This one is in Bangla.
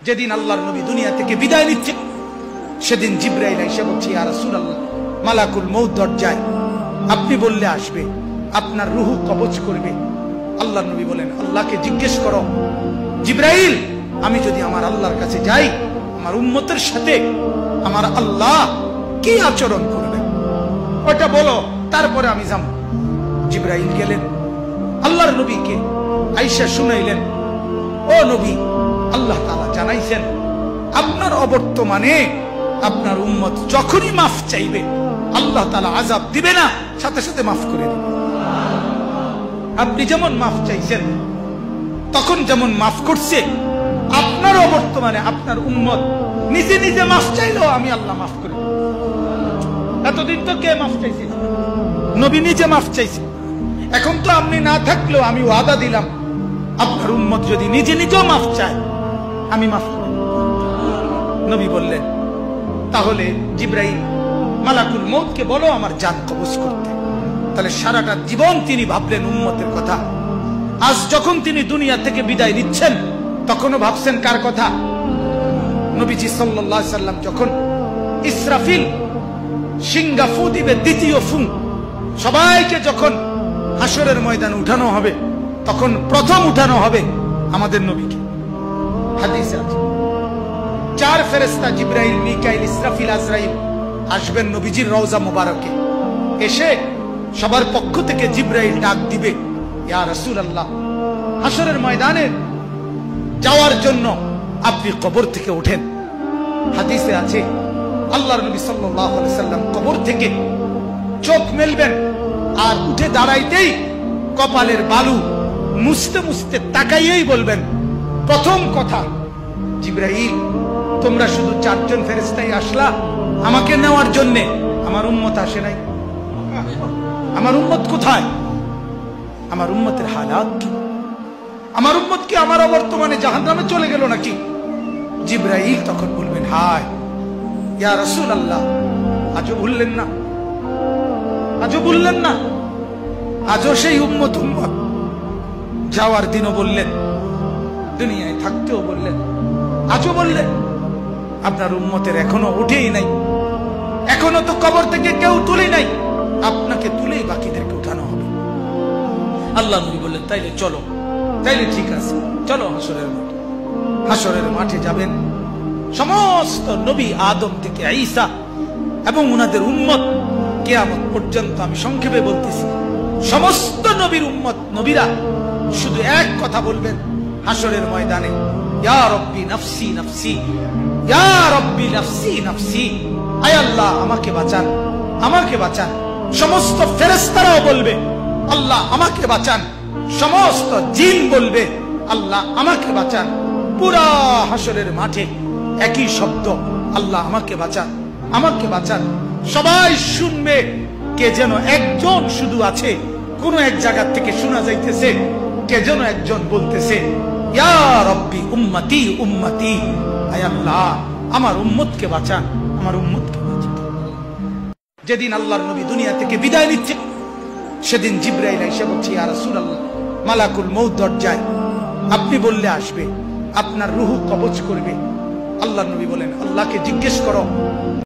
যেদিন আল্লাহর নবী দুনিয়া থেকে বিদায় নিচ্ছে, সেদিন জিবরাইল এসে বলছে, ইয়া রাসূলুল্লাহ, মালাকুল মউত দরজায়, আপনি বললে আসবে, আপনার রূহ কবজ করবে। আল্লাহর নবী বলেন, আল্লাহকে জিজ্ঞেস করো জিবরাইল, আমি যদি আমার আল্লাহর কাছে যাই, আমার উম্মতের সাথে আমার আল্লাহ কি আচরণ করবে, ওটা বলো, তারপরে আমি যাব। জিবরাইল গেলেন, আল্লাহর নবীকে আয়েশা শুনাইলেন, ও নবী, আল্লাহ তাআলা জানাইছেন আপনার অবর্তমানে আপনার উম্মত যখনই মাফ চাইবে, আল্লাহ তাআলা আযাব দিবে না, সাথে সাথে মাফ করে দিবে। আপনি যেমন মাফ চাইছেন, তখন যেমন মাফ করছে, আপনার অবর্তমানে আপনার উম্মত নিজে নিজে মাফ চাইলেও আমি আল্লাহ মাফ করে দেব। এতদিন তো কে মাফ চাইছে? নবী নিজে মাফ চাইছে। এখন তো আপনি না থাকলেও আমি ওয়াদা দিলাম, আপনার উম্মত যদি নিজে নিজেও মাফ চায়, আমি মাফ করে দেব। নবী বললেন, তাহলে জিবরাইল, মালাকুল মউতকে বলো আমার জান কবজ করতে। তাহলে সারাটা জীবন তিনি ভাবলেন উম্মতের কথা। আজ যখন তিনি দুনিয়া থেকে বিদায় নিচ্ছেন, তখনও ভাবছেন কার কথা? নবীজি সাল্লাল্লাহু আলাইহি সাল্লাম যখন ইসরাফিল সিংহা ফু দিবে, দ্বিতীয় ফু, সবাইকে যখন হাসরের ময়দানে উঠানো হবে, তখন প্রথম উঠানো হবে আমাদের নবীকে। হাদিসে আছে, চার ফেরেশতা জিবরাইল, মিকাইল, ইসরাফিল, আজরাইল আসবেন নবীজির রওজা মুবারকে। এসে সবার পক্ষ থেকে জিবরাইল ডাক দিবে, ইয়া রাসূলুল্লাহ, হাসরের ময়দানে যাওয়ার জন্য আপনি কবর থেকে ওঠেন। হাদিসে আছে, আল্লাহর নবী সাল্লাল্লাহু আলাইহি সাল্লাম কবর থেকে চোখ মেলবেন, আর উঠে দাঁড়াইতেই কপালের বালু মুছতে মুছতে তাকাইয়েই বলবেন প্রথম কথা, জিবরাইল, তোমরা শুধু চারজন ফেরেশতাই আসলা আমাকে নেওয়ার জন্য, আমার উম্মত আসে নাই। আমার উম্মত কোথায়? আমার উম্মতের হালাত কি? আমার উম্মত কি আমার অবর্তমানে জাহান্নামে চলে গেল নাকি? জিবরাইল তখন বলবেন, হায় ইয়া রাসূলুল্লাহ, আজও ভুললেন না, আজও ভুললেন না, আজও সেই উম্মত উম্মত। যাওয়ার দিনও বললেন, দুনিয়ায় থাকতেও বললেন, আজও বললেন, আপনার উম্মতের এখনো উঠেই নাই, এখনো তো কবর থেকে কেউ তুলে নাই, আপনাকে তুলেই বাকিদেরকে উঠানো হবে। আল্লাহ নবী বললেন, তাইলে চলো, তাইলে ঠিক আছে, চলো হাসরের মাঠে। হাসরের মাঠে যাবেন সমস্ত নবী, আদম থেকে ঈসা এবং উনাদের উম্মত কিয়ামত পর্যন্ত। আমি সংক্ষেপে বলতেছি, সমস্ত নবীর উম্মত, নবীরা শুধু এক কথা বলবেন হাসরের ময়দানে, ইয়া রব্বি নাফসি নাফসি, ইয়া রব্বি নাফসি নাফসি, আয় আল্লাহ আমাকে বাঁচান, আমাকে বাঁচান। সমস্ত ফেরেশতারাও বলবে, আল্লাহ আমাকে বাঁচান। সমস্ত জিন বলবে, আল্লাহ আমাকে বাঁচান। পুরা হাসরের মাঠে একই শব্দ, আল্লাহ আমাকে বাঁচান, আমাকে বাঁচান। সবাই শুনবে, কে যেন একজন শুধু আছে, কোন এক জায়গা থেকে শোনা যাইতেছে, কে যেন একজন বলতেছে, ইয়া রব্বি উম্মতি উম্মতি, আয় আল্লাহ আমার উম্মতকে বাঁচান, আমার উম্মতকে বাঁচান। যেদিন আল্লাহর নবী দুনিয়া থেকে বিদায় নিচ্ছে, সেদিন জিবরাইল এসে বলছে, ইয়া রাসূলুল্লাহ, মালাকুল মউত দরজায়, আপনি বললে আসবে, আপনার রূহ কবজ করবে। আল্লাহর নবী বলেন, আল্লাহকে জিজ্ঞেস করো